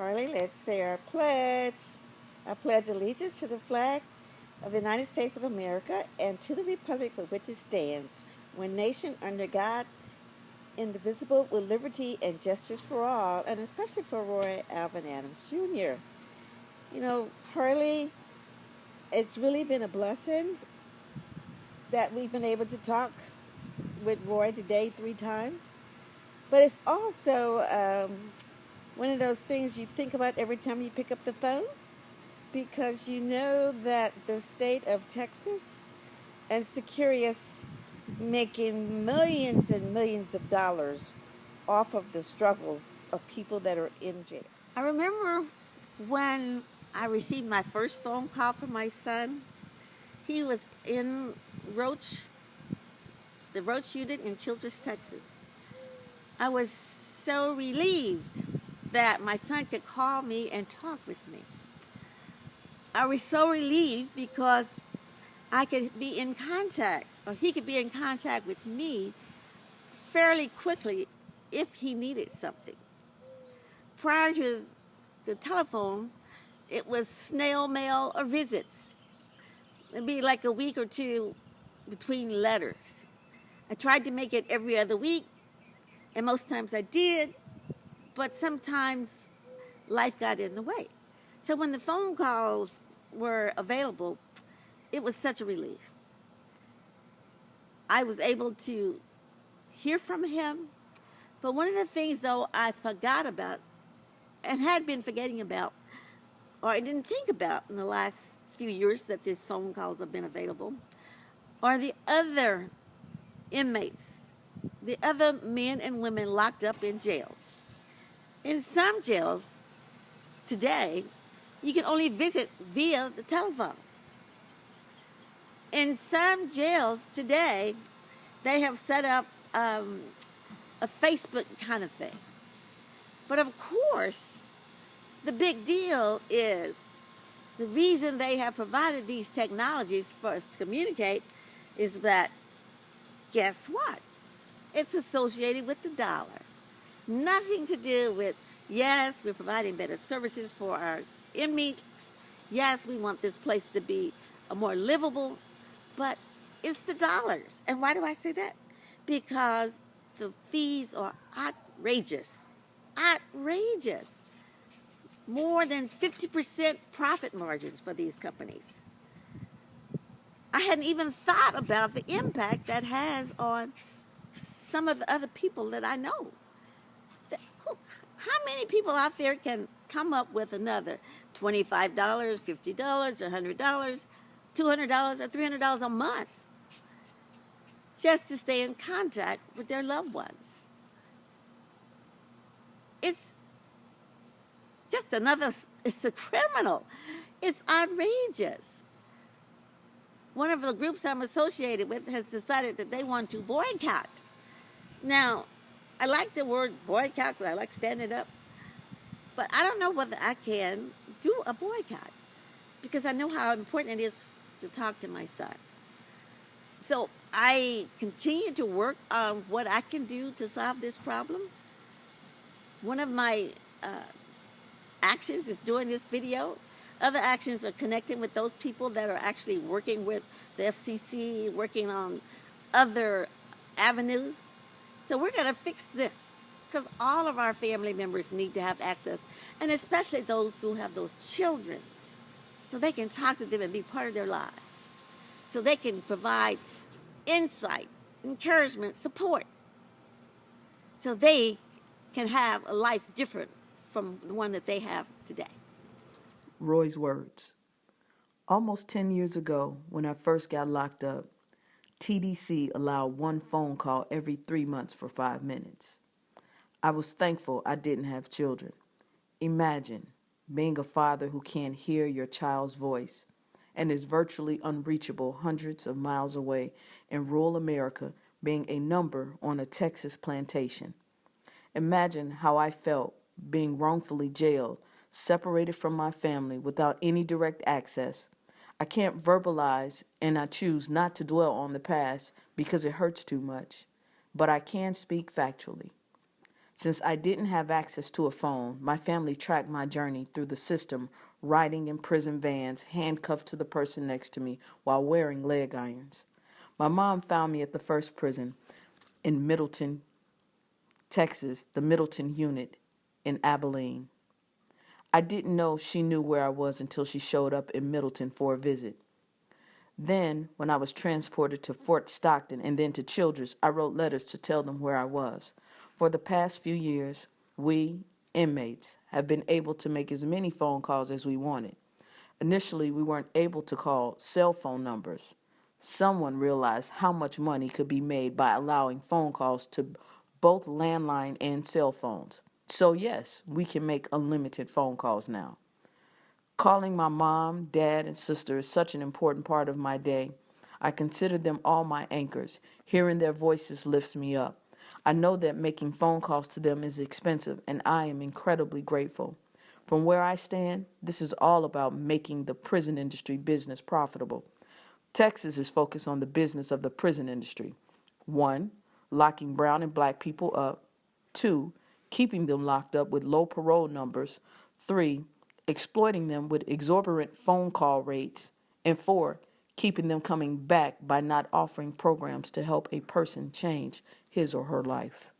Harley, let's say our pledge. I pledge allegiance to the flag of the United States of America and to the republic for which it stands, one nation under God, indivisible, with liberty and justice for all, and especially for Roy Alvin Adams Jr. You know, Harley, it's really been a blessing that we've been able to talk with Roy today 3 times. But it's also one of those things you think about every time you pick up the phone, because you know that the state of Texas and Securious is making millions and millions of dollars off of the struggles of people that are in jail. I remember when I received my first phone call from my son. He was in the Roach unit in Childress, Texas. I was so relieved that my son could call me and talk with me. I was so relieved because I could be in contact, or he could be in contact with me fairly quickly if he needed something. Prior to the telephone, it was snail mail or visits. It'd be like a week or two between letters. I tried to make it every other week, and most times I did, but sometimes life got in the way. So when the phone calls were available, it was such a relief. I was able to hear from him, but one of the things, though, I forgot about and had been forgetting about, or I didn't think about in the last few years that these phone calls have been available, are the other inmates, the other men and women locked up in jails. In some jails today, you can only visit via the telephone. In some jails today, they have set up a Facebook kind of thing. But of course, the big deal is the reason they have provided these technologies for us to communicate is that, guess what? It's associated with the dollar. Nothing to do with, yes, we're providing better services for our inmates. Yes, we want this place to be more livable, but it's the dollars. And why do I say that? Because the fees are outrageous. Outrageous. More than 50% profit margins for these companies. I hadn't even thought about the impact that has on some of the other people that I know. How many people out there can come up with another $25, $50, $100, $200, or $300 a month just to stay in contact with their loved ones? It's just it's a criminal. It's outrageous. One of the groups I'm associated with has decided that they want to boycott. Now, I like the word boycott because I like standing up, but I don't know whether I can do a boycott because I know how important it is to talk to my son. So I continue to work on what I can do to solve this problem. One of my actions is doing this video. Other actions are connecting with those people that are actually working with the FCC, working on other avenues. So we're going to fix this because all of our family members need to have access, and especially those who have those children, so they can talk to them and be part of their lives, so they can provide insight, encouragement, support, so they can have a life different from the one that they have today. Roy's words. Almost 10 years ago, when I first got locked up, TDC allowed one phone call every 3 months for 5 minutes. I was thankful I didn't have children. Imagine being a father who can't hear your child's voice and is virtually unreachable hundreds of miles away in rural America, being a number on a Texas plantation. Imagine how I felt being wrongfully jailed, separated from my family without any direct access. I can't verbalize, and I choose not to dwell on the past because it hurts too much, but I can speak factually. Since I didn't have access to a phone, my family tracked my journey through the system, riding in prison vans, handcuffed to the person next to me while wearing leg irons. My mom found me at the first prison in Middleton, Texas, the Middleton unit in Abilene. I didn't know she knew where I was until she showed up in Middleton for a visit. Then, when I was transported to Fort Stockton and then to Childress, I wrote letters to tell them where I was. For the past few years, we, inmates, have been able to make as many phone calls as we wanted. Initially, we weren't able to call cell phone numbers. Someone realized how much money could be made by allowing phone calls to both landline and cell phones. So yes, we can make unlimited phone calls now. Calling my mom, dad, and sister is such an important part of my day. I consider them all my anchors. Hearing their voices lifts me up. I know that making phone calls to them is expensive, and I am incredibly grateful. From where I stand, this is all about making the prison industry business profitable. Texas is focused on the business of the prison industry. 1, locking brown and black people up. 2, keeping them locked up with low parole numbers. 3, exploiting them with exorbitant phone call rates. And 4, keeping them coming back by not offering programs to help a person change his or her life.